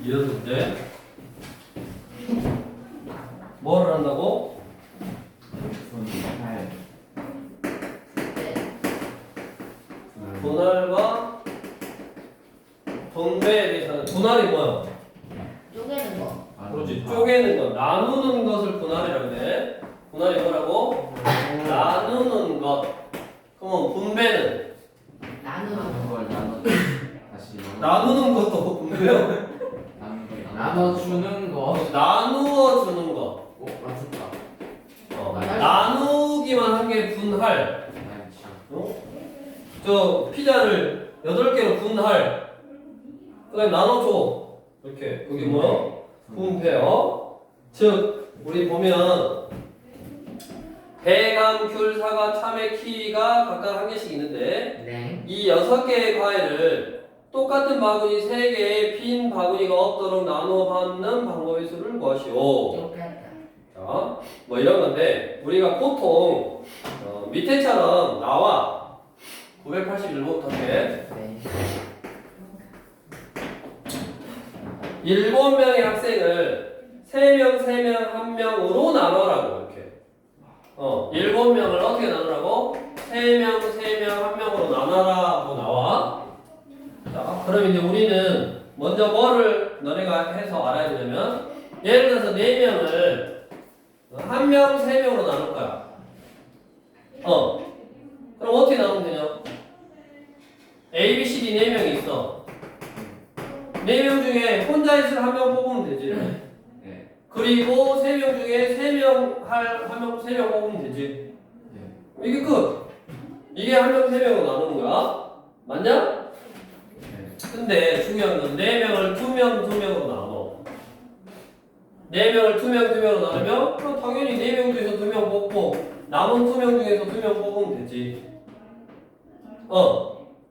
이었을 때 뭐를 한다고? 분할과 분배에 대해서는 분할이 뭐야? 쪼개는 거. 그렇지. 쪼개는 것, 나누는 것을 분할이라고 해. 분할이 뭐라고? 나누는 것. 그러면 분배는? 나누는 거. 걸 다시 나누는 것도 분배요. 나눠주는 거. 나누어 주는 것. 오, 맞췄다. 나누기만 한 게 분할. 저 피자를 8개로 분할. 그 다음에 나눠줘. 이렇게. 그게 뭐야? 분배요. 즉, 우리 보면 배, 감, 귤, 사과, 참외, 키위가 각각 한 개씩 있는데 네. 이 6개의 과일을 똑같은 바구니 3개의 빈 바구니가 없도록 나눠 받는 방법의 수를 무엇이오? 똑같다. 자, 뭐 이런 건데 우리가 보통 밑에처럼 나와 981번부터 해. 네. 7명의 학생을 3명, 3명, 1명으로 나눠라고 이렇게. 7명을 어떻게 나누라고? 3명, 3명, 1명으로 나눠라고 나와. 자, 그럼 이제 우리는 먼저 뭐를 너네가 해서 알아야 되냐면 예를 들어서 4명을 1명, 3명으로 나눌 거야. 그럼 어떻게 나누면 되냐? A, B, C, D 4명이 있어. 4명 중에 혼자 있을 1명 뽑으면 되지. 네. 그리고 3명 중에 3명 할 1명, 3명 뽑으면 되지. 이게 끝. 이게 1명, 3명으로 나누는 거야. 맞냐? 근데 중요한 건 4명을 2명, 2명으로 나눠. 4명을 2명, 2명으로 나누면 그럼 당연히 4명 중에서 2명 뽑고 남은 2명 중에서 2명 뽑으면 되지.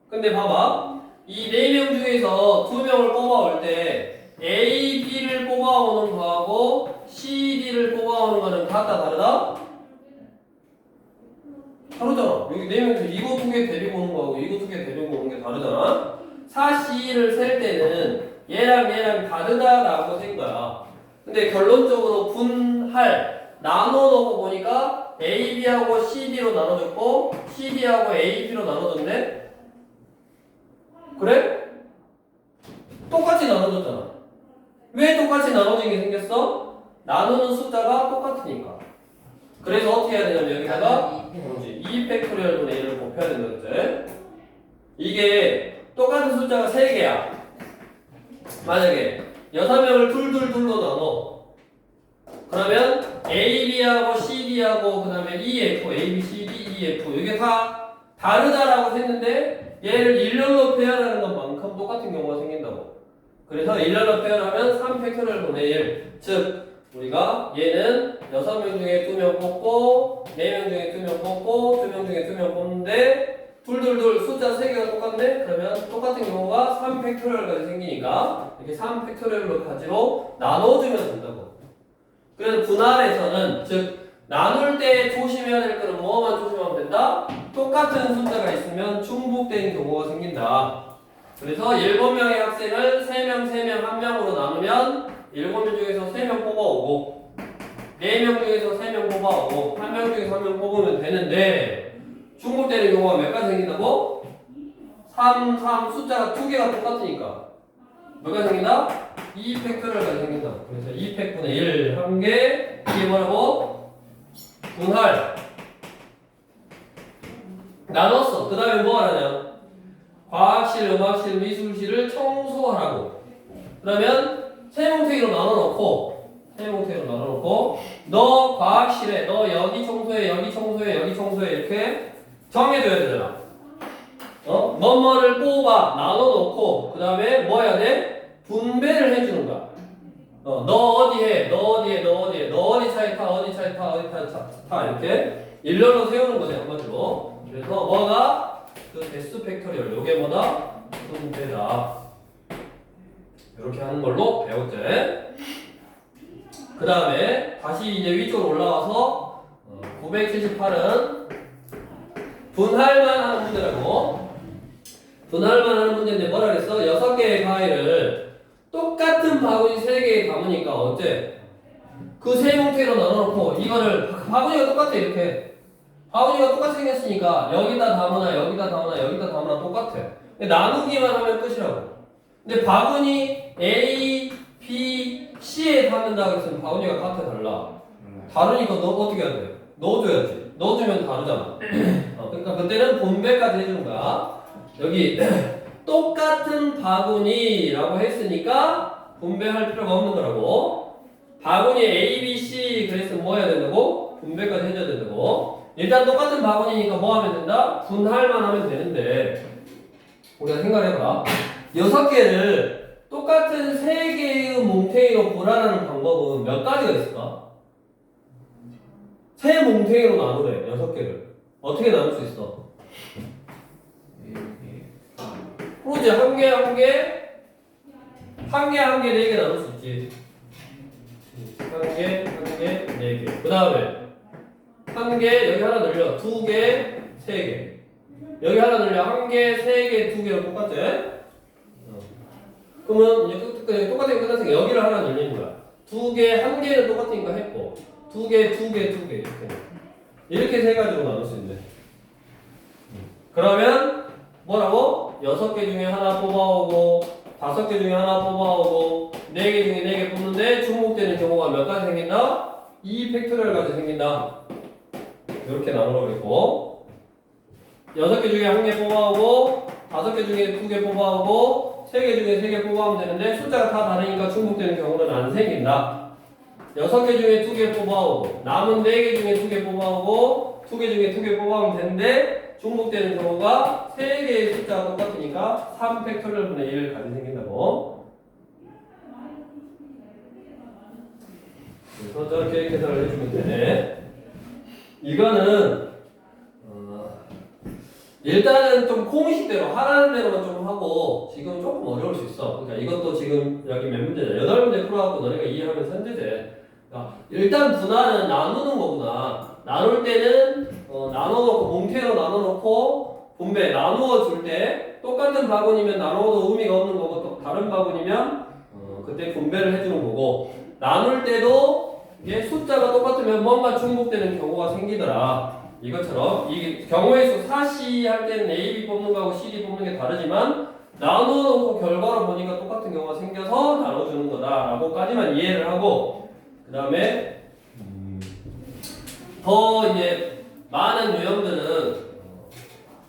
근데 봐봐. 이 4명 중에서 2명을 뽑아올 때 A, B를 뽑아오는 거하고 C, D를 뽑아오는 거는 같다 다르다? 다르잖아. 여기 4명 중에 이거 2개 데리고 오는 거하고 이거 2개 데리고 오는 게 다르잖아. 4, C를 셀 때는 얘랑 다르다라고 센 거야. 근데 결론적으로 분할 나눠놓고 보니까 A, B하고 C, D로 나눠줬고 C, D하고 A, B로 나눠줬네? 그래? 똑같이 나눠줬잖아. 왜 똑같이 나눠진 게 생겼어? 나누는 숫자가 똑같으니까. 그래서 어떻게 해야 되냐면 여기다가 2팩토리얼분의 1을 곱해야 된다 그랬지? 이게 똑같은 숫자가 3개야. 만약에 6명을 둘둘둘로 나눠. 그러면 A, B하고 C, D하고 그 다음에 E, F, A, B, C, D, E, F 이게 다 다르다라고 했는데 얘를 일렬로 표현하는 것만큼 똑같은 경우가 생긴다고. 그래서 일렬로 표현하면 3팩토리얼분의 1. 즉 우리가 얘는 6명 중에 2명 뽑고 4명 중에 2명 뽑고 2명 중에 2명 뽑는데 둘둘둘 숫자 3개가 똑같네? 그러면 똑같은 경우가 3팩토리얼까지 생기니까 이렇게 3팩토리얼로 가지로 나눠주면 된다고. 그래서 분할에서는 즉 나눌 때 조심해야 될 거는 뭐만 조심하면 된다? 똑같은 숫자가 있으면 중복되는 경우가 생긴다. 그래서 7명의 학생을 3명, 3명, 1명으로 나누면 7명 중에서 3명 뽑아오고 4명 중에서 3명 뽑아오고 1명 중에서 1명 뽑으면 되는데 중복되는 경우가 몇 가지 생긴다고? 3, 숫자가 2개가 똑같으니까 몇 가지 생긴다? 2팩토리얼까지 생긴다. 그래서 2팩분의 1 한 개, 이게 뭐라고? 분할 나눴어. 그 다음에 뭐 하느냐? 과학실, 음악실, 미술실을 청소하라고. 그러면 세뭉탱이로 나눠놓고 너 과학실에 너 여기 청소해 여기 청소해 여기 청소해 이렇게 정해줘야 되잖아. 뭐뭐를 뽑아 나눠놓고 그 다음에 뭐 해야 돼? 분배를 해주는 거야. 너 어디 해? 너 어디 해? 너 어디 해? 너 어디 차에 타? 어디 차에 타? 어디 타? 이렇게 일렬로 세우는 거지 한마디로. 그래서 뭐가 그 데스 팩토리얼 요게 뭐다? 분배다. 이렇게 하는 걸로 배웠지. 그 다음에 다시 이제 위쪽으로 올라와서 978은 분할만 하는 문제라고. 분할만 하는 문제인데 뭐라 그랬어? 6개의 과일을 똑같은 똑같은 바구니 3개의 가무니까 어때? 그 세 형태로 나눠놓고 이거를 바구니가 똑같아 이렇게. 바구니가 똑같이 생겼으니까 여기다 담으나 여기다 담으나 여기다 담으나 똑같아. 근데 나누기만 하면 끝이라고. 근데 바구니 A, B, C에 담는다 그랬으면 바구니가 같아 달라. 다르니까 너 어떻게 해야 돼? 넣어줘야지. 넣어주면 다르잖아. 그러니까 그때는 분배까지 해주는 거야. 여기 똑같은 바구니라고 했으니까 분배할 필요가 없는 거라고. 바구니 A, B, C 그랬으면 뭐 해야 된다고? 분배까지 해줘야 된다고. 일단 똑같은 바구니니까 뭐 하면 된다? 분할만 하면 되는데 우리가 생각해봐. 6개를 똑같은 3개의 뭉탱이로 보라는 방법은 몇 가지가 있을까? 세 뭉탱이로 나누래. 6개를 어떻게 나눌 수 있어? 그렇지. 한 개, 4개 나눌 수 있지. 한 개, 4개. 그 다음에 한 개, 여기 하나 늘려. 2개, 3개. 여기 하나 늘려. 1개, 3개, 2개로 똑같지? 그러면 이제 똑같은 게 끝났으니까 여기를 하나 늘리는 거야. 2개, 1개는 똑같으니까 했고 2개, 2개 이렇게 세 가지로 나눌 수 있네. 그러면 뭐라고? 6개 중에 하나 뽑아오고 5개 중에 하나 뽑아오고 4개 중에 4개 뽑는데 중복되는 경우가 몇 가지 생긴다? 2팩토리얼까지 생긴다. 이렇게 나누라고 6개 중에 1개 뽑아오고 5개 중에 2개 뽑아오고 3개 중에 3개 뽑아오면 되는데 숫자가 다 다르니까 중복되는 경우는 안 생긴다. 6개 중에 2개 뽑아오고 남은 4개 중에 2개 뽑아오고 2개 중에 2개 뽑아오면 되는데 중복되는 경우가 3개의 숫자가 똑같으니까 3팩토리얼 분의 1 가지 생긴다고. 그래서 저렇게 계산을 해주면 되네. 이거는 일단은 좀 공식대로 하라는 대로만 좀 하고 지금 조금 어려울 수 있어. 그러니까 이것도 지금 여기 몇 문제냐? 8문제 풀어갖고 너네가 이해하면서 현재 돼. 그러니까 일단 분할은 나누는 거구나. 나눌 때는 나눠놓고 뭉태로 나눠놓고 분배 나누어 줄 때 똑같은 바구니면 나누어도 의미가 없는 거고 또 다른 바구니면 그때 분배를 해주는 거고 나눌 때도 이게 숫자가 똑같으면 뭔가 중복되는 경우가 생기더라. 이것처럼 이 경우의 수 4C 할 때는 A, B 뽑는 거하고 CD 뽑는 게 다르지만 나눠놓고 결과로 보니까 똑같은 경우가 생겨서 나눠주는 거다라고까지만 이해를 하고 그 다음에 더 이제 많은 유형들은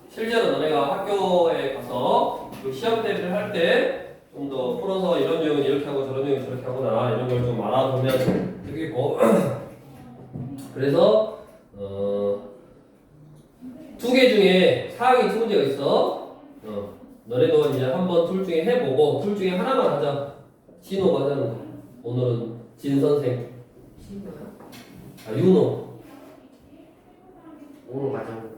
실제로 너네가 학교에 가서 그 시험 대비를 할 때 좀 더 풀어서 이런 유형은 이렇게 하고 저런 유형은 저렇게 하구나 이런 걸 좀 알아두면 되겠고 그래서 2개 중에 사항이 2문제가 있어. 너네도 이제 한번 둘 중에 해보고 둘 중에 하나만 하자. 진호가 하자는 거. 오늘은 진 선생. 친구요? 윤호. 오로 가자고.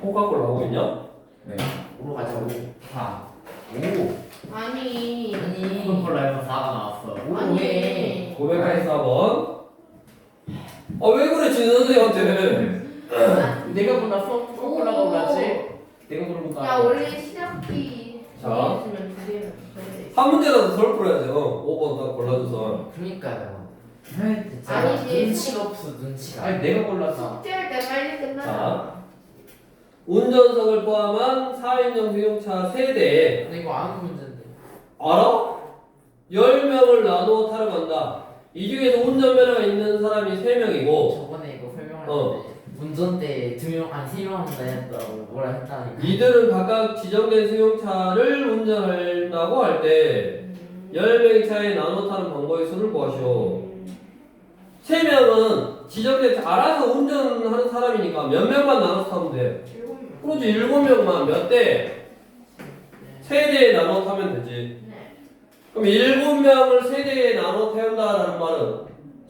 코카콜라 하고 있냐? 네. 오로 가자고. 오. 아니. 콜라에서 4가 나왔어. 아니. 584번. 왜 그래 진 선생한테? 내가 몰랐어? 콜라가 몰랐지? 내가 모르니까. 야 원래 시작이 자. 있으면 2개는 한 문제라도 덜 풀어야지. 5번 딱 골라줘서. 그니까요. 아니지. 눈치가 없어 눈치가. 아니 내가 몰랐어. 숙제할 때 빨리 끝나잖아. 자. 운전석을 포함한 4인용 승용차 세대에 근데 이거 아는 문제인데. 알아? 10명을 나누어 타러 간다. 이 중에서 운전면허가 있는 사람이 3명이고 저번에 이거 설명할 어. 때 운전대 2명 아니 3명 한다 했다고 뭐라 했다니까. 이들은 각각 지정된 승용차를 운전한다고 할 때 10명의 차에 나눠 타는 방법의 수를 구하시오. 3명은 지정된 차 알아서 운전하는 사람이니까 몇 명만 나눠서 타면 돼. 7명. 그렇지 7명만 몇 대? 세대에 나눠 타면 되지. 네. 그럼 7명을 세대에 나눠 태운다라는 말은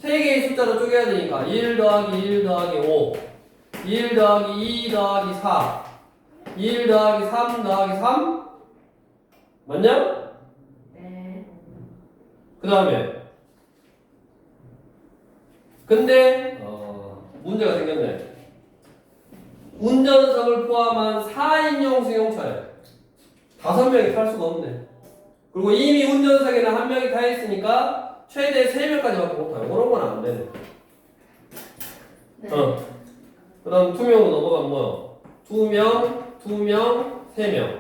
3개의 숫자로 쪼개야 되니까 1 더하기 1 더하기 5 1 더하기 2 더하기 4 1 더하기 3 더하기 3 맞냐? 네. 그 다음에 근데 문제가 생겼네. 운전석을 포함한 4인용 승용차에 5명이 탈 수가 없네. 그리고 이미 운전석에는 1명이 타 있으니까 최대 3명까지밖에 못 타요. 그런 건 안 되네. 네. 그 다음 투명으로 넘어가면 뭐요? 2명, 2명, 3명.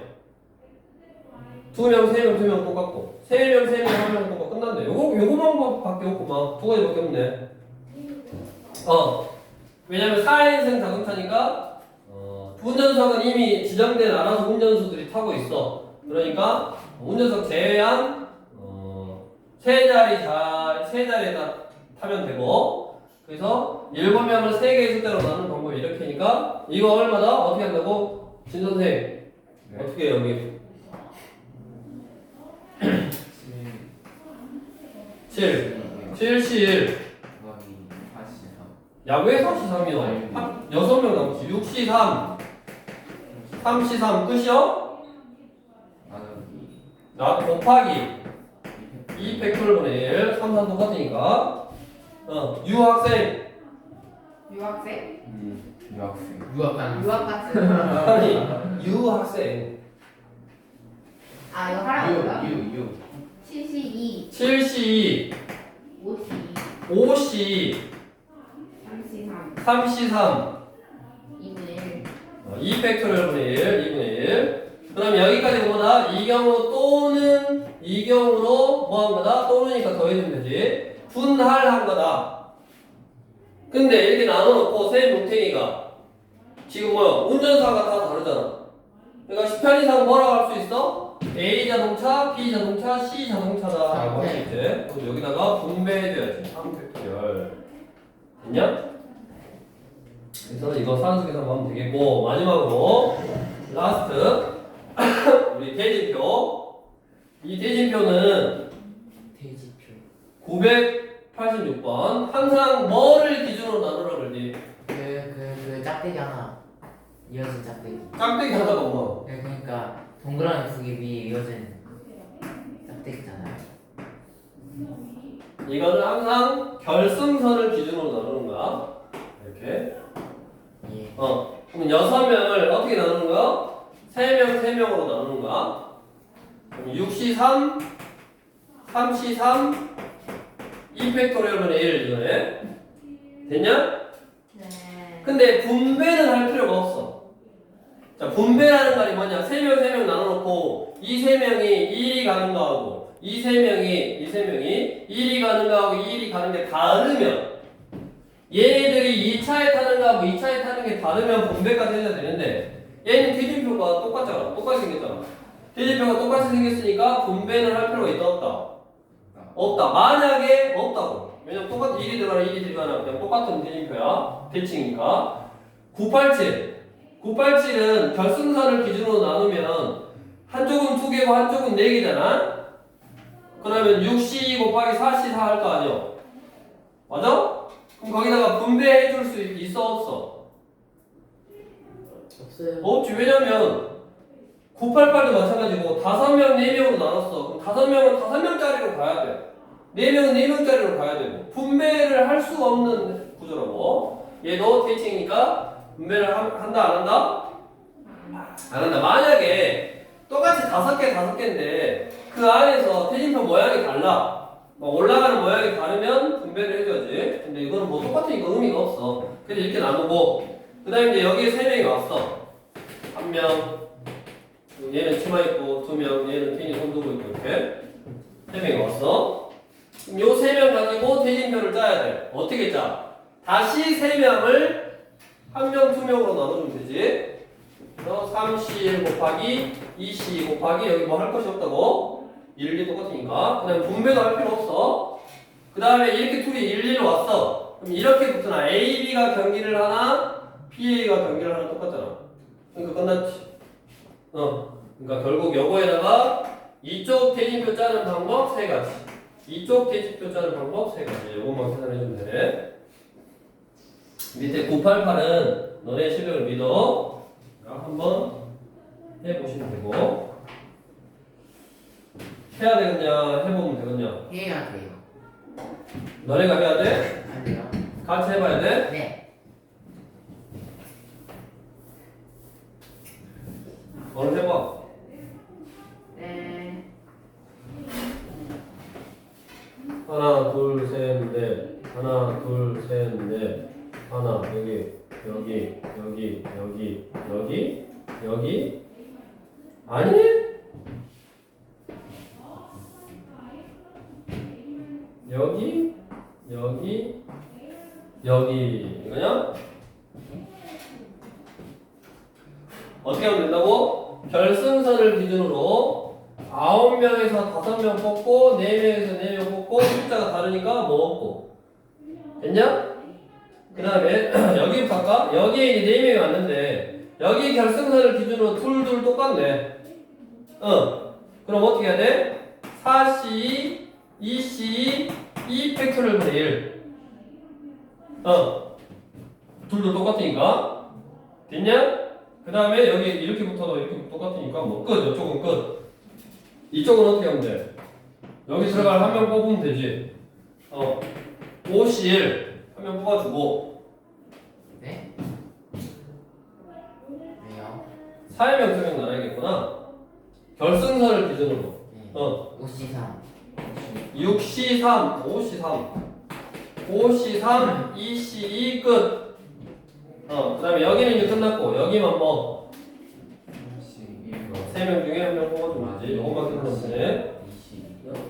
2명, 3명, 2명 똑같고 3명, 3명, 1명 똑같고 끝났네. 요거만 밖에 없구만. 2가지밖에 없네. 왜냐면 4인승 자동차니까 운전석은 이미 지정된 알아서 운전수들이 타고 있어. 그러니까 운전석 제외한 세 자리에다 타면 되고, 그래서 7명을 3개의 숫자로 나누는 방법이 이렇게니까 이거 얼마다? 어떻게 한다고? 진 선생 네. 어떻게 해요 여기? 7 71 야 왜 43이요? 6명 남았지. 63 33 끝이요? 나 곱하기 2 팩토리분의 1 3, 4 똑같으니까 유학생 유학생? 유학생. 유학관. 유학 같은. 아니 유학생 아 이거 하라고요? 유. 72, 72 52, 50 33, 33 2분의 1. 2 팩토리분의 1 2분의 1 그럼 여기까지 뭐다? 이 경우 또는 이 경우로 뭐 한 거다? 또는이니까 더해주면 되지. 분할한 거다. 근데 이렇게 나눠놓고 세 뭉탱이가 지금 뭐야? 운전사가 다 다르잖아. 그러니까 편의상 뭐라고 할 수 있어? A 자동차, B 자동차, C 자동차다 라고 할 수 있지. 그럼 여기다가 분배해줘야지. 3팩토리얼 됐냐? 그래서 이거 산수계산 하면 되겠고, 마지막으로 라스트 우리 대진표. 이 대진표는 돼지표. 986번 항상 뭐를 기준으로 나누라 그러지? 그 짝대기 하나 이어진 짝대기. 짝대기 하나가 뭐? 그러니까 동그라미 2개 위에 이어진 짝대기잖아요. 이거는 항상 결승선을 기준으로 나누는 거야. 이렇게. 예. 그럼 6명을 어떻게 나누는 거야? 3명, 3명으로 나누는 거야. 그럼 63, 33, 2팩토리얼분의 1 이거네. 됐냐? 네. 근데 분배는 할 필요가 없어. 자, 분배라는 말이 뭐냐? 3명, 3명 나눠놓고 이 3명이 1이 가는 거하고 이 3명이 1이 가는 거하고 1이 가는 게 다르면 얘네들이 2차에 타는 거하고 2차에 타는 게 다르면 분배까지 해야 되는데 얘는 대진표가 똑같잖아. 똑같이 생겼잖아. 대진표가 똑같이 생겼으니까 분배는 할 필요가 있다 없다? 없다. 만약에 없다고. 왜냐면 똑같은 1이 들어가나 1이 들어가나 그냥 똑같은 대진표야. 대칭이니까. 987은 결승선을 기준으로 나누면 한쪽은 2개고 한쪽은 4개잖아. 그러면 6C 곱하기 4C 4 할 거 아니야. 맞아? 그럼 거기다가 분배해 줄 수 있어 없어? 없어요. 없지. 왜냐면 988도 마찬가지고 5명 4명으로 나눴어. 그럼 5명은 5명짜리로 가야 돼. 4명은 4명짜리로 가야 되고 분배를 할 수 없는 구조라고. 얘도 대칭이니까 분배를 한다 안 한다? 안 한다. 만약에 똑같이 5개인데 그 안에서 대진표 모양이 달라. 뭐 올라가는 모양이 다르면 분배를 해줘야지. 근데 이거는 뭐 똑같으니까 의미가 없어. 그래서 이렇게 나누고 그 다음에 이제 여기에 3명이 왔어. 1명 얘는 치마 입고 2명 얘는 괜히 손 들고 있고 이렇게 3명이 왔어. 그럼 요 3명 가지고 대진표를 짜야 돼. 어떻게 짜? 다시 3명을 1명, 2명으로 나누면 되지. 그래서 3C1 곱하기 2C 곱하기 여기 뭐 할 것이 없다고? 1, 2 똑같으니까. 그 다음에 분배도 할 필요 없어. 그 다음에 이렇게 둘이 1, 1로 왔어. 그럼 이렇게 붙으나 A, B가 경기를 하나 PA가 경기를 하나 똑같잖아. 그러니까 끝났지. 그러니까 결국 요거에다가 이쪽 대진표 짜는 방법 3가지. 이쪽 대진표 짜는 방법 3가지. 요것만 계산해주면 되네. 밑에 988은 너네 실력을 믿어. 한번 해보시면 되고. 해야 되겠냐, 해보면 되겠냐. 해야 돼요. 너네가 해야 돼? 안 돼요? 같이 해봐야 돼? 네. 너는 해봐. 네. 하나, 둘, 셋, 넷. 하나, 둘, 셋, 넷. 하나, 여기, 여기, 여기, 여기, 여기, 여기. 아니네? 여기, 여기, 여기. 이거냐? 어떻게 하면 된다고? 결승선을 기준으로 9명에서 5명 뽑고 4명에서 4명 뽑고 숫자가 다르니까 뭐 없고 됐냐? 그 다음에 여기부터 할까? 여기에 이제 4명이 왔는데 여기 결승선을 기준으로 둘 똑같네. 그럼 어떻게 해야 돼? 4C, 2C, 2 팩토리얼 1. 둘 똑같으니까 됐냐? 그 다음에 여기 이렇게 붙어도 이렇게 똑같으니까 뭐 끝. 이쪽은 끝. 이쪽은 어떻게 하면 돼? 여기 들어갈 한 명 뽑으면 되지. 5C1 한 명 뽑아주고 네? 왜요? 4명 2명 나눠야겠구나. 결승선을 기준으로 네. 5C3 5C3 5C3 2C2 끝. 그 다음에 여기는 이제 끝났고 여기만 뭐 3명 중에 한 명 뽑아주면 되지. 이것만 끝나면 되네.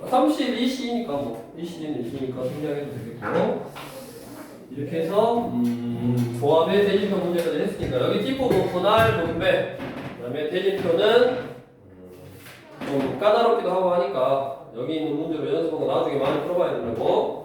30, 20이니까 뭐 20는 20이니까 생략해도 되겠고 이렇게 해서 조합의 대진표 문제까지 했으니까 여기 T포도 분할 분배 그 다음에 대진표는 좀 까다롭기도 하고 하니까 여기 있는 문제로 연습하고 나중에 많이 풀어봐야 된다고.